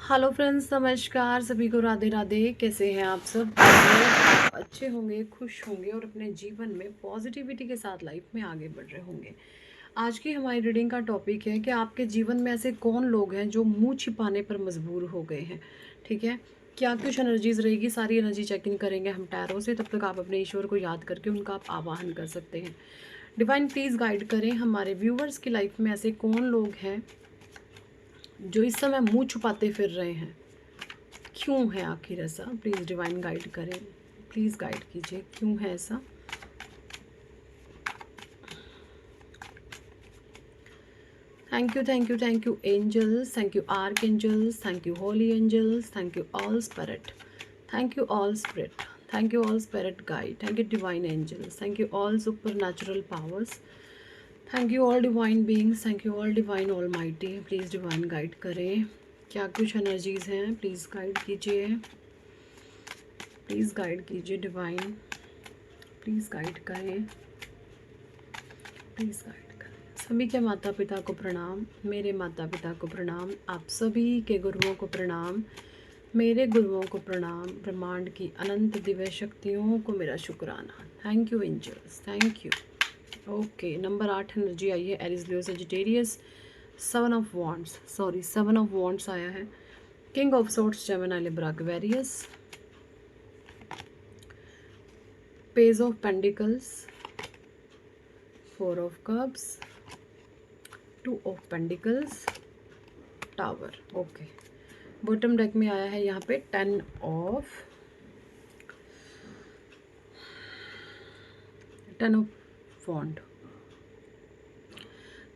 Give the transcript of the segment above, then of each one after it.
Hello friends, नमस्कार सभी को। राधे राधे। कैसे हैं आप सब? आप अच्छे होंगे, खुश होंगे और अपने जीवन में पॉजिटिविटी के साथ लाइफ में आगे बढ़ रहे होंगे। आज की हमारी रीडिंग का टॉपिक है कि आपके जीवन में ऐसे कौन लोग हैं जो मुंह छिपाने पर मजबूर हो गए हैं। ठीक है, क्या कुछ एनर्जीज रहेगी, सारी एनर्जी चेक इन करेंगे हम टैरो से। तब तक आप अपने ईश्वर को याद करके उनका आप आवाहन कर सकते हैं। डिवाइन प्लीज़ गाइड करें हमारे व्यूवर्स की लाइफ में ऐसे कौन लोग हैं जो इस समय मुंह छुपाते फिर रहे हैं। क्यों है आखिर ऐसा? प्लीज़ डिवाइन गाइड करें, प्लीज़ गाइड कीजिए, क्यों है ऐसा। Thank you, thank you, thank you angels, thank you archangels, thank you holy angels, thank you all spirit, thank you all spirit, thank you all spirit guide, thank you divine angels, thank you all supernatural powers, thank you all divine beings, thank you all divine almighty. Please divine guide करें, क्या कुछ energies हैं, please guide कीजिए, please guide कीजिए divine, please guide करें, please guide करें। सभी के माता पिता को प्रणाम, मेरे माता पिता को प्रणाम, आप सभी के गुरुओं को प्रणाम, मेरे गुरुओं को प्रणाम, ब्रह्मांड की अनंत दिव्य शक्तियों को मेरा शुक्राना। Thank you angels, thank you. Okay, number 8 energy आई है, Aries Leo Sagittarius, 7 of wands आया है, king of swords Gemini Libra Aquarius, page of pentacles, 4 of cups, 2 of pentacles, tower. Okay, bottom deck में आया है यहाँ पे 10 ऑफ वॉन्ड।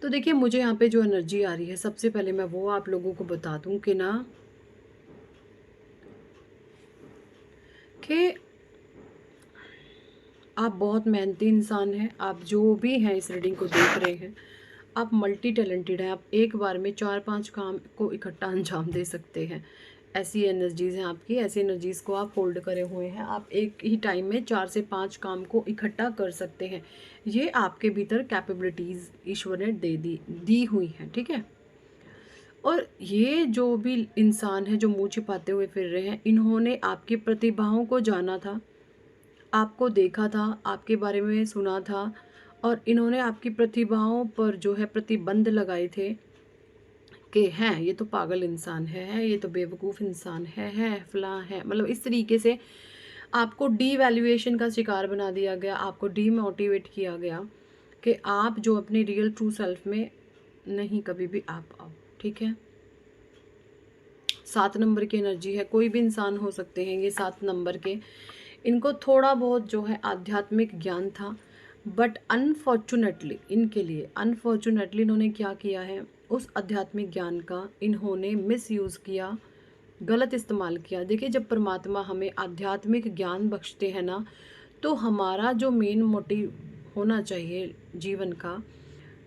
तो देखिए, मुझे यहाँ पे जो एनर्जी आ रही है, सबसे पहले मैं वो आप लोगों को बता दूं कि ना, कि आप बहुत मेहनती इंसान हैं। आप जो भी हैं इस रीडिंग को देख रहे हैं, आप मल्टी टैलेंटेड हैं। आप एक बार में 4-5 काम को इकट्ठा अंजाम दे सकते हैं। ऐसी एनर्जीज़ हैं आपकी, ऐसी एनर्जीज़ को आप होल्ड करे हुए हैं। आप एक ही टाइम में 4 से 5 काम को इकट्ठा कर सकते हैं। ये आपके भीतर कैपेबिलिटीज़ ईश्वर ने दी हुई हैं। ठीक है, और ये जो भी इंसान है जो मुँह छिपाते हुए फिर रहे हैं, इन्होंने आपकी प्रतिभाओं को जाना था, आपको देखा था, आपके बारे में सुना था, और इन्होंने आपकी प्रतिभाओं पर जो है प्रतिबंध लगाए थे कि हैं ये तो पागल इंसान है, ये तो बेवकूफ़ इंसान है फलां है। मतलब इस तरीके से आपको डीवैल्यूएशन का शिकार बना दिया गया, आपको डीमोटिवेट किया गया कि आप जो अपनी रियल ट्रू सेल्फ में नहीं कभी भी आ पाओ। ठीक है, 7 नंबर की एनर्जी है, कोई भी इंसान हो सकते हैं ये 7 नंबर के। इनको थोड़ा बहुत जो है आध्यात्मिक ज्ञान था, बट अनफॉर्चुनेटली इनके लिए, अनफॉर्चुनेटली इन्होंने क्या किया है, उस आध्यात्मिक ज्ञान का इन्होंने मिसयूज़ किया, गलत इस्तेमाल किया। देखिए, जब परमात्मा हमें आध्यात्मिक ज्ञान बख्शते हैं ना, तो हमारा जो मेन मोटिव होना चाहिए जीवन का,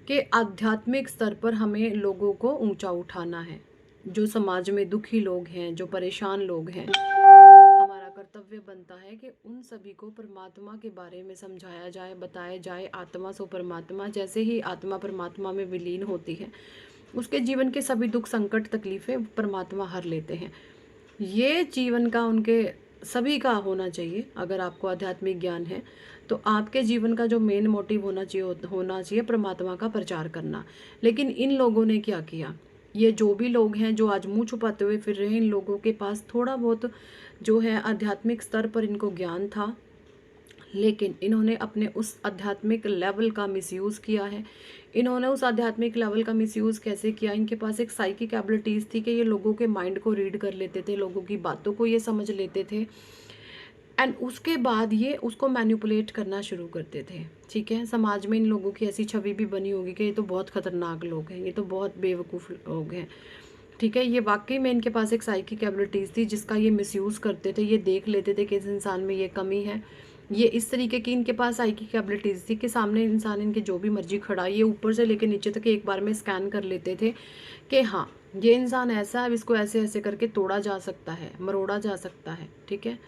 कि आध्यात्मिक स्तर पर हमें लोगों को ऊंचा उठाना है। जो समाज में दुखी लोग हैं, जो परेशान लोग हैं, हमारा कर्तव्य बनता है कि उन सभी को परमात्मा के बारे में समझाया जाए, बताया जाए। आत्मा सो परमात्मा, जैसे ही आत्मा परमात्मा में विलीन होती है, उसके जीवन के सभी दुख संकट तकलीफ़ें परमात्मा हर लेते हैं। ये जीवन का उनके सभी का होना चाहिए। अगर आपको आध्यात्मिक ज्ञान है तो आपके जीवन का जो मेन मोटिव होना चाहिए परमात्मा का प्रचार करना। लेकिन इन लोगों ने क्या किया, ये जो भी लोग हैं जो आज मुंह छुपाते हुए फिर रहे हैं, इन लोगों के पास थोड़ा बहुत जो है आध्यात्मिक स्तर पर इनको ज्ञान था, लेकिन इन्होंने अपने उस आध्यात्मिक लेवल का मिसयूज़ किया है। इन्होंने उस आध्यात्मिक लेवल का मिसयूज़ कैसे किया, इनके पास एक साइकिक एबिलिटीज़ थी कि ये लोगों के माइंड को रीड कर लेते थे, लोगों की बातों को ये समझ लेते थे, एंड उसके बाद ये उसको मैनिपुलेट करना शुरू करते थे। ठीक है, समाज में इन लोगों की ऐसी छवि भी बनी होगी कि ये तो बहुत ख़तरनाक लोग हैं, ये तो बहुत बेवकूफ़ लोग हैं। ठीक है, ये वाकई में इनके पास एक साइकिक एबिलिटीज़ थी जिसका ये मिसयूज़ करते थे। ये देख लेते थे कि इस इंसान में ये कमी है। ये इस तरीके की इनके पास साइकिक एबिलिटीज़ थी कि सामने इंसान इनके जो भी मर्जी खड़ा, ये ऊपर से लेकर नीचे तक एक बार में स्कैन कर लेते थे कि हाँ, ये इंसान ऐसा है, अब इसको ऐसे ऐसे करके तोड़ा जा सकता है, मरोड़ा जा सकता है। ठीक है,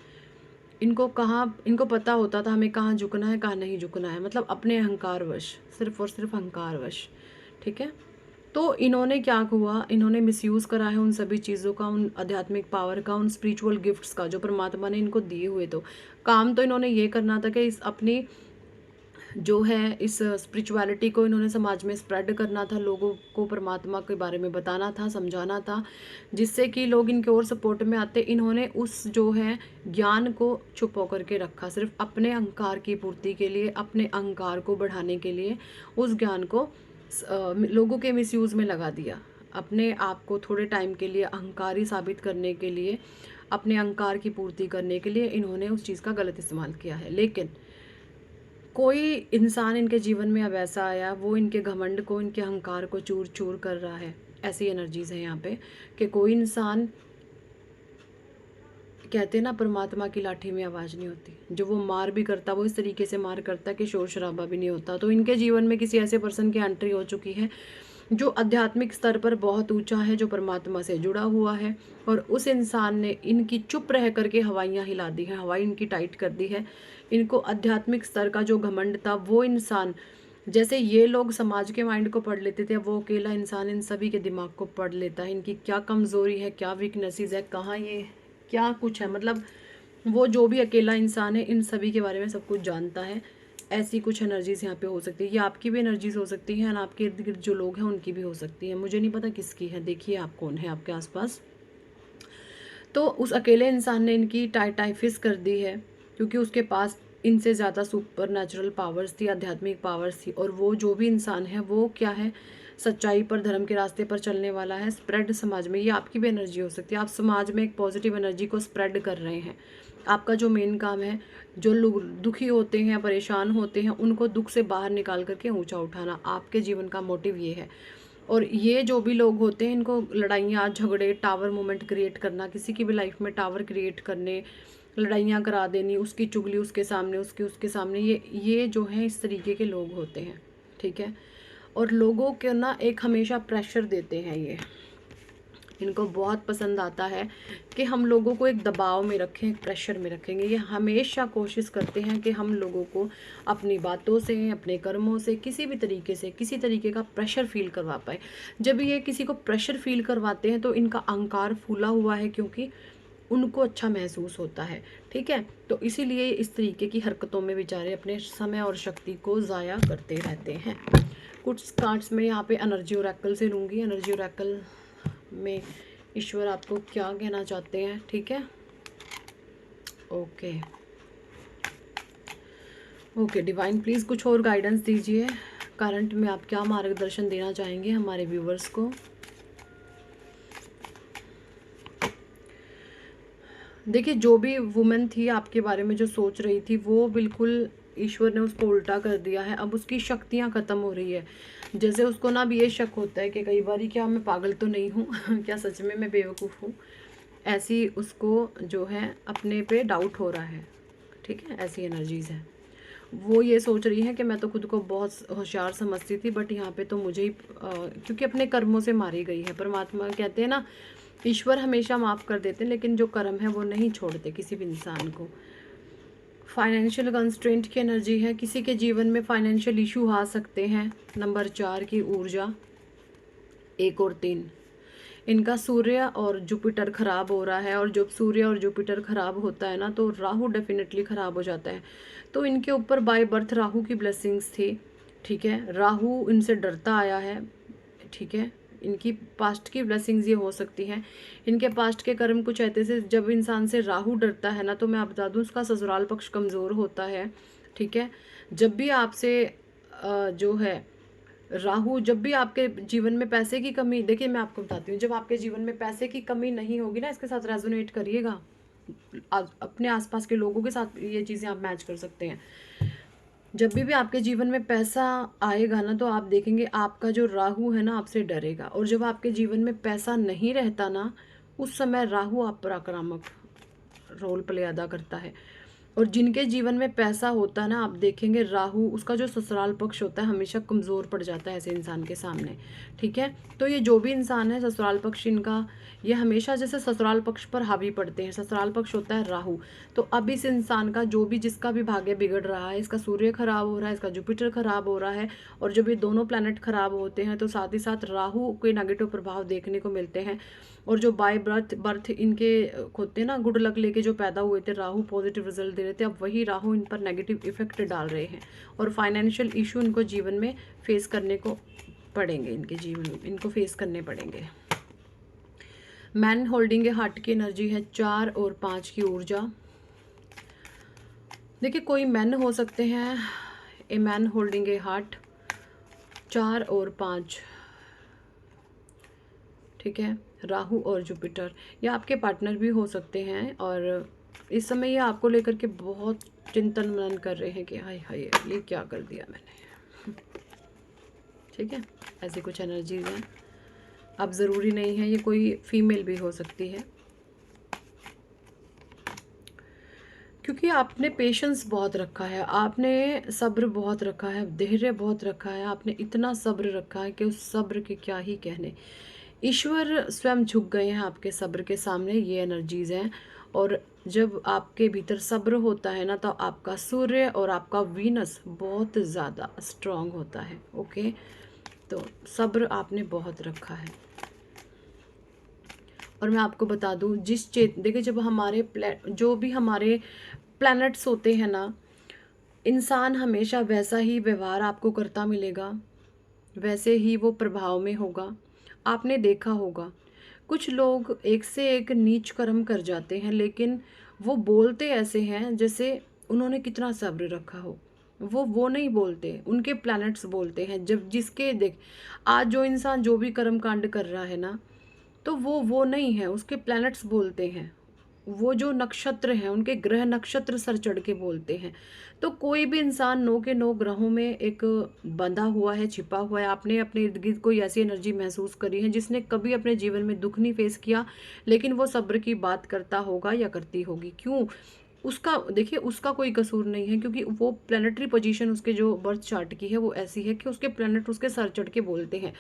इनको पता होता था हमें कहाँ झुकना है, कहाँ नहीं झुकना है। मतलब अपने अहंकारवश, सिर्फ और सिर्फ अहंकारवश। ठीक है, तो इन्होंने क्या हुआ, इन्होंने मिसयूज़ करा है उन सभी चीज़ों का, उन आध्यात्मिक पावर का, उन स्पिरिचुअल गिफ्ट्स का जो परमात्मा ने इनको दिए हुए। तो काम तो इन्होंने ये करना था कि इस अपनी जो है इस स्पिरिचुअलिटी को इन्होंने समाज में स्प्रेड करना था, लोगों को परमात्मा के बारे में बताना था, समझाना था, जिससे कि लोग इनके और सपोर्ट में आते। इन्होंने उस जो है ज्ञान को छुपा करके रखा, सिर्फ अपने अहंकार की पूर्ति के लिए, अपने अहंकार को बढ़ाने के लिए उस ज्ञान को लोगों के मिसयूज़ में लगा दिया। अपने आप को थोड़े टाइम के लिए अहंकारी साबित करने के लिए, अपने अहंकार की पूर्ति करने के लिए इन्होंने उस चीज़ का गलत इस्तेमाल किया है। लेकिन कोई इंसान इनके जीवन में अब ऐसा आया, वो इनके घमंड को, इनके अहंकार को चूर चूर कर रहा है। ऐसी एनर्जीज हैं यहाँ पे कि कोई इंसान, कहते हैं ना परमात्मा की लाठी में आवाज़ नहीं होती, जो वो मार भी करता वो इस तरीके से मार करता कि शोर शराबा भी नहीं होता। तो इनके जीवन में किसी ऐसे पर्सन की एंट्री हो चुकी है जो आध्यात्मिक स्तर पर बहुत ऊंचा है, जो परमात्मा से जुड़ा हुआ है, और उस इंसान ने इनकी चुप रह करके हवाइयाँ हिला दी हैं, हवाई इनकी टाइट कर दी है। इनको आध्यात्मिक स्तर का जो घमंड था, वो इंसान, जैसे ये लोग समाज के माइंड को पढ़ लेते थे, वो अकेला इंसान इन सभी के दिमाग को पढ़ लेता है। इनकी क्या कमज़ोरी है, क्या वीकनेसेस है, कहाँ ये क्या कुछ है, मतलब वो जो भी अकेला इंसान है इन सभी के बारे में सब कुछ जानता है। ऐसी कुछ एनर्जीज यहाँ पे हो सकती है। ये आपकी भी एनर्जीज हो सकती हैं, और आपके इर्द गिर्द जो लोग हैं उनकी भी हो सकती है। मुझे नहीं पता किसकी है, देखिए आप कौन है आपके आसपास। तो उस अकेले इंसान ने इनकी टाइफिस कर दी है, क्योंकि उसके पास इनसे ज़्यादा सुपर नेचुरल पावर्स थी, आध्यात्मिक पावर्स थी। और वो जो भी इंसान है वो क्या है, सच्चाई पर, धर्म के रास्ते पर चलने वाला है, स्प्रेड समाज में। ये आपकी भी एनर्जी हो सकती है, आप समाज में एक पॉजिटिव एनर्जी को स्प्रेड कर रहे हैं। आपका जो मेन काम है, जो लोग दुखी होते हैं, परेशान होते हैं, उनको दुख से बाहर निकाल करके ऊंचा उठाना, आपके जीवन का मोटिव ये है। और ये जो भी लोग होते हैं, इनको लड़ाइयाँ झगड़े, टावर मोमेंट क्रिएट करना, किसी की भी लाइफ में टावर क्रिएट करने, लड़ाइयाँ करा देनी, उसकी चुगली उसके सामने, उसके सामने, ये जो है इस तरीके के लोग होते हैं, ठीक है। और लोगों के ना एक हमेशा प्रेशर देते हैं ये, इनको बहुत पसंद आता है कि हम लोगों को एक दबाव में रखें, एक प्रेशर में रखेंगे। ये हमेशा कोशिश करते हैं कि हम लोगों को अपनी बातों से, अपने कर्मों से, किसी भी तरीके से, किसी तरीके का प्रेशर फील करवा पाए। जब ये किसी को प्रेशर फील करवाते हैं तो इनका अहंकार फूला हुआ है, क्योंकि उनको अच्छा महसूस होता है, ठीक है। तो इसीलिए इस तरीके की हरकतों में बेचारे अपने समय और शक्ति को ज़ाया करते रहते हैं। कुछ कार्ड्स में यहाँ पे एनर्जी ओरेकल से लूँगी। एनर्जी ओरेकल में ईश्वर आपको क्या कहना चाहते हैं, ठीक है। ओके डिवाइन, प्लीज़ कुछ और गाइडेंस दीजिए। करंट में आप क्या मार्गदर्शन देना चाहेंगे हमारे व्यूवर्स को। देखिए, जो भी वुमेन थी आपके बारे में जो सोच रही थी, वो बिल्कुल ईश्वर ने उसको उल्टा कर दिया है। अब उसकी शक्तियाँ ख़त्म हो रही है। जैसे उसको ना भी ये शक होता है कि कई बार क्या मैं पागल तो नहीं हूँ क्या सच में मैं बेवकूफ़ हूँ। ऐसी उसको जो है अपने पे डाउट हो रहा है, ठीक है। ऐसी एनर्जीज़ है। वो ये सोच रही है कि मैं तो खुद को बहुत होशियार समझती थी, बट यहाँ पे तो मुझे ही क्योंकि अपने कर्मों से मारी गई है। परमात्मा कहते हैं ना, ईश्वर हमेशा माफ़ कर देते हैं, लेकिन जो कर्म है वो नहीं छोड़ते किसी भी इंसान को। फाइनेंशियल कंस्ट्रेंट की एनर्जी है, किसी के जीवन में फाइनेंशियल इशू आ सकते हैं। नंबर 4 की ऊर्जा, 1 और 3, इनका सूर्य और जुपिटर ख़राब हो रहा है। और जब सूर्य और जुपिटर ख़राब होता है ना, तो राहु डेफिनेटली ख़राब हो जाता है। तो इनके ऊपर बाय बर्थ राहु की ब्लेसिंग्स थी, ठीक है। राहु इनसे डरता आया है, ठीक है। इनकी पास्ट की ब्लेसिंग्स ये हो सकती हैं। इनके पास्ट के कर्म कुछ ऐसे से, जब इंसान से राहु डरता है ना, तो मैं आप बता दूँ उसका ससुराल पक्ष कमज़ोर होता है, ठीक है। जब भी आपसे जो है राहु, जब भी आपके जीवन में पैसे की कमी, देखिए मैं आपको बताती हूँ, जब आपके जीवन में पैसे की कमी नहीं होगी ना, इसके साथ रेजोनेट करिएगा, अपने आसपास के लोगों के साथ ये चीज़ें आप मैच कर सकते हैं। जब भी आपके जीवन में पैसा आएगा ना, तो आप देखेंगे आपका जो राहु है ना आपसे डरेगा। और जब आपके जीवन में पैसा नहीं रहता ना, उस समय राहु आप पर आक्रामक रोल प्ले अदा करता है। और जिनके जीवन में पैसा होता है ना, आप देखेंगे राहु उसका जो ससुराल पक्ष होता है हमेशा कमज़ोर पड़ जाता है ऐसे इंसान के सामने। ठीक है, तो ये जो भी इंसान है ससुराल पक्ष इनका, ये हमेशा जैसे ससुराल पक्ष पर हावी पड़ते हैं। ससुराल पक्ष होता है राहु। तो अब इस इंसान का जो भी जिसका भी भाग्य बिगड़ रहा है, इसका सूर्य खराब हो रहा है, इसका जुपिटर खराब हो रहा है, और जब ये दोनों प्लैनेट खराब होते हैं तो साथ ही साथ राहु के नेगेटिव प्रभाव देखने को मिलते हैं। और जो बाय बर्थ इनके होते हैं ना, गुड लक लेके जो पैदा हुए थे, राहु पॉजिटिव रिजल्ट दे रहे थे, अब वही राहु इन पर नेगेटिव इफेक्ट डाल रहे हैं और फाइनेंशियल इशू इनको जीवन में फेस करने को पड़ेंगे। इनके जीवन में इनको फेस करने पड़ेंगे। मैन होल्डिंग ए हार्ट की एनर्जी है 4 और 5 की ऊर्जा। देखिए कोई मैन हो सकते हैं, a man holding A heart 4 और 5, ठीक है, राहु और जुपिटर, या आपके पार्टनर भी हो सकते हैं। और इस समय ये आपको लेकर के बहुत चिंतन मनन कर रहे हैं कि हाय हाय ये क्या कर दिया मैंने। ठीक है, ऐसी कुछ एनर्जीज हैं। अब ज़रूरी नहीं है, ये कोई फीमेल भी हो सकती है, क्योंकि आपने पेशेंस बहुत रखा है, आपने सब्र बहुत रखा है, धैर्य बहुत रखा है, आपने इतना सब्र रखा है कि उस सब्र के क्या ही कहने। ईश्वर स्वयं झुक गए हैं आपके सब्र के सामने, ये एनर्जीज हैं। और जब आपके भीतर सब्र होता है ना, तो आपका सूर्य और आपका वीनस बहुत ज़्यादा स्ट्रांग होता है। ओके, तो सब्र आपने बहुत रखा है। और मैं आपको बता दूं, देखिए जब हमारे जो भी हमारे प्लैनेट्स होते हैं ना, इंसान हमेशा वैसा ही व्यवहार आपको करता मिलेगा, वैसे ही वो प्रभाव में होगा। आपने देखा होगा कुछ लोग एक से एक नीच कर्म कर जाते हैं, लेकिन वो बोलते ऐसे हैं जैसे उन्होंने कितना सब्र रखा हो। वो नहीं बोलते, उनके प्लैनेट्स बोलते हैं। जब जिसके देख, आज जो इंसान जो भी कर्म कांड कर रहा है ना, तो वो नहीं है, उसके प्लैनेट्स बोलते हैं। वो जो नक्षत्र हैं उनके ग्रह नक्षत्र सर चढ़ के बोलते हैं। तो कोई भी इंसान 9 के 9 ग्रहों में एक बंधा हुआ है, छिपा हुआ है। आपने अपने इर्द गिर्द कोई ऐसी एनर्जी महसूस करी है जिसने कभी अपने जीवन में दुख नहीं फेस किया, लेकिन वो सब्र की बात करता होगा या करती होगी। क्यों? उसका देखिए, उसका कोई कसूर नहीं है, क्योंकि वो प्लानिटरी पोजीशन उसके जो बर्थ चार्ट की है वो ऐसी है कि उसके प्लानिट उसके सर चढ़ के बोलते हैं।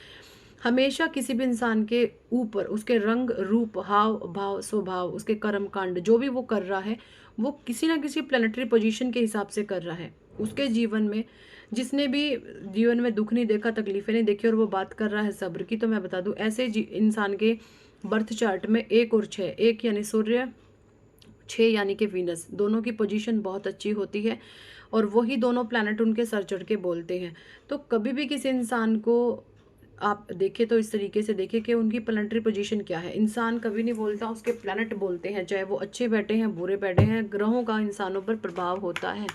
हमेशा किसी भी इंसान के ऊपर उसके रंग रूप हाव भाव स्वभाव, उसके कर्म कांड जो भी वो कर रहा है, वो किसी ना किसी प्लानिटरी पोजीशन के हिसाब से कर रहा है। उसके जीवन में जिसने भी जीवन में दुख नहीं देखा, तकलीफें नहीं देखी, और वो बात कर रहा है सब्र की, तो मैं बता दूं ऐसे इंसान के बर्थ चार्ट में 1 और 6, 1 यानी सूर्य, 6 यानी कि वीनस, दोनों की पोजीशन बहुत अच्छी होती है। और वही दोनों प्लैनेट उनके सर चढ़ के बोलते हैं। तो कभी भी किसी इंसान को आप देखें तो इस तरीके से देखें कि उनकी प्लानिटरी पोजीशन क्या है। इंसान कभी नहीं बोलता, उसके प्लैनेट बोलते हैं, चाहे वो अच्छे बैठे हैं बुरे बैठे हैं, ग्रहों का इंसानों पर प्रभाव होता है।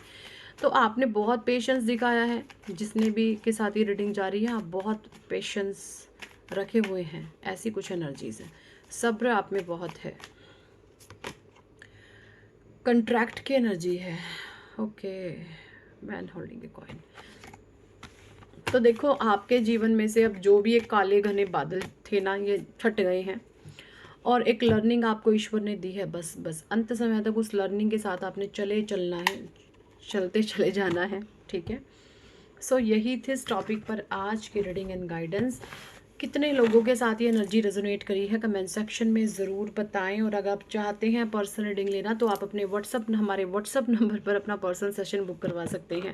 तो आपने बहुत पेशेंस दिखाया है, जिसने भी के साथ ये रीडिंग जारी है, आप बहुत पेशेंस रखे हुए हैं। ऐसी कुछ एनर्जीज है, सब्र आप में बहुत है। कंट्रैक्ट की एनर्जी है। Okay, man holding a coin. तो देखो आपके जीवन में से अब जो भी एक काले घने बादल थे ना, ये छट गए हैं, और एक लर्निंग आपको ईश्वर ने दी है। बस अंत समय तक उस लर्निंग के साथ आपने चलना है, चलते चले जाना है। ठीक है, सो यही थे इस टॉपिक पर आज की रीडिंग एंड गाइडेंस। कितने लोगों के साथ ये एनर्जी रेजोनेट करी है कमेंट सेक्शन में ज़रूर बताएं। और अगर आप चाहते हैं पर्सनल रीडिंग लेना, तो आप अपने हमारे व्हाट्सअप नंबर पर अपना पर्सनल सेशन बुक करवा सकते हैं।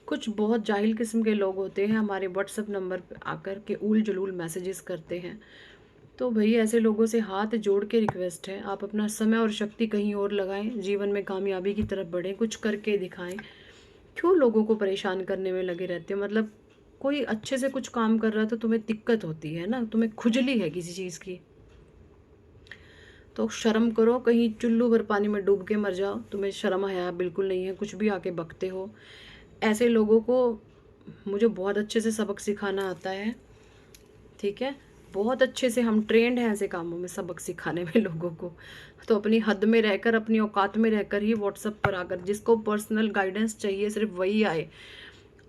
कुछ बहुत जाहिल किस्म के लोग होते हैं, हमारे व्हाट्सअप नंबर पर आकर के ऊल जलूल मैसेजेस करते हैं। तो भाई ऐसे लोगों से हाथ जोड़ के रिक्वेस्ट है, आप अपना समय और शक्ति कहीं और लगाएं, जीवन में कामयाबी की तरफ बढ़ें, कुछ करके दिखाएं। क्यों लोगों को परेशान करने में लगे रहते हो? मतलब कोई अच्छे से कुछ काम कर रहा है तो तुम्हें दिक्कत होती है ना, तुम्हें खुजली है किसी चीज़ की, तो शर्म करो, कहीं चुल्लू भर पानी में डूब के मर जाओ। तुम्हें शर्म हया बिल्कुल नहीं है, कुछ भी आके बकते हो। ऐसे लोगों को मुझे बहुत अच्छे से सबक सिखाना आता है। ठीक है, बहुत अच्छे से हम ट्रेंड हैं ऐसे कामों में, सबक सिखाने में लोगों को। तो अपनी हद में रहकर, अपनी औकात में रहकर ही व्हाट्सएप पर आकर, जिसको पर्सनल गाइडेंस चाहिए सिर्फ वही आए।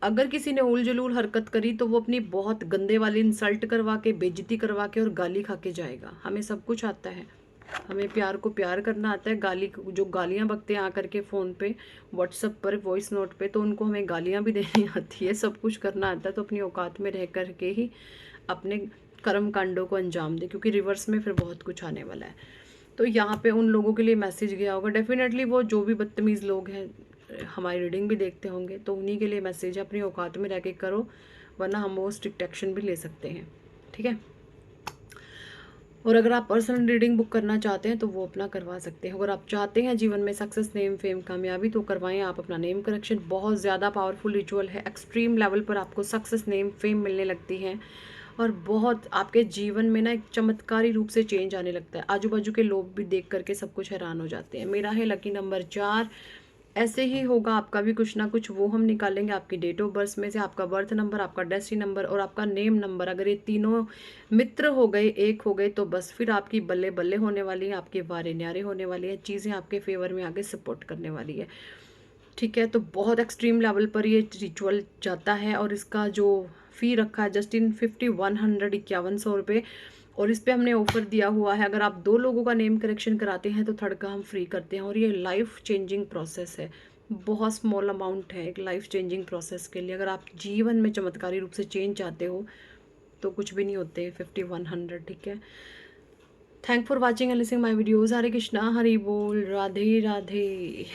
अगर किसी ने उल जलूल हरकत करी तो वो अपनी बहुत गंदे वाली इंसल्ट करवा के, बेइज्जती करवा के और गाली खा के जाएगा। हमें सब कुछ आता है, हमें प्यार को प्यार करना आता है, जो गालियाँ बकते हैं आकर के फ़ोन पे, व्हाट्सएप पर, वॉइस नोट पे, तो उनको हमें गालियाँ भी देनी आती है, सब कुछ करना आता है। तो अपनी औकात में रह कर के ही अपने कर्म कांडों को अंजाम दें, क्योंकि रिवर्स में फिर बहुत कुछ आने वाला है। तो यहाँ पे उन लोगों के लिए मैसेज गया होगा डेफिनेटली, वो जो भी बदतमीज़ लोग हैं हमारी रीडिंग भी देखते होंगे, तो उन्हीं के लिए मैसेज है, अपनी औकात में रह के करो, वरना हम वो स्ट्रिक्ट एक्शन भी ले सकते हैं। ठीक है। और अगर आप पर्सनल रीडिंग बुक करना चाहते हैं तो वो अपना करवा सकते हैं। अगर आप चाहते हैं जीवन में सक्सेस, नेम, फेम, कामयाबी, तो करवाएं आप अपना नेम करेक्शन। बहुत ज़्यादा पावरफुल रिचुअल है, एक्सट्रीम लेवल पर आपको सक्सेस, नेम, फेम मिलने लगती है, और बहुत आपके जीवन में ना एक चमत्कारी रूप से चेंज आने लगता है। आजू बाजू के लोग भी देख करके सब कुछ हैरान हो जाते हैं। मेरा है लकी नंबर 4। ऐसे ही होगा आपका भी कुछ ना कुछ, वो हम निकालेंगे आपकी डेट ऑफ बर्थ में से, आपका बर्थ नंबर, आपका डेस्टिनी नंबर और आपका नेम नंबर। अगर ये तीनों मित्र हो गए, एक हो गए, तो बस फिर आपकी बल्ले बल्ले होने वाली है, आपके वारे न्यारे होने वाली है, चीज़ें आपके फेवर में आगे सपोर्ट करने वाली है। ठीक है। तो बहुत एक्सट्रीम लेवल पर ये रिचुअल जाता है, और इसका जो फ़ी रखा है जस्ट इन 5151 और इस पे हमने ऑफर दिया हुआ है, अगर आप 2 लोगों का नेम करेक्शन कराते हैं तो थर्ड का हम फ्री करते हैं। और ये लाइफ चेंजिंग प्रोसेस है, बहुत स्मॉल अमाउंट है एक लाइफ चेंजिंग प्रोसेस के लिए। अगर आप जीवन में चमत्कारी रूप से चेंज चाहते हो तो कुछ भी नहीं होते 5100। ठीक है। Thank for watching and listening my videos. Hare Krishna, Hari बोल, राधे राधे।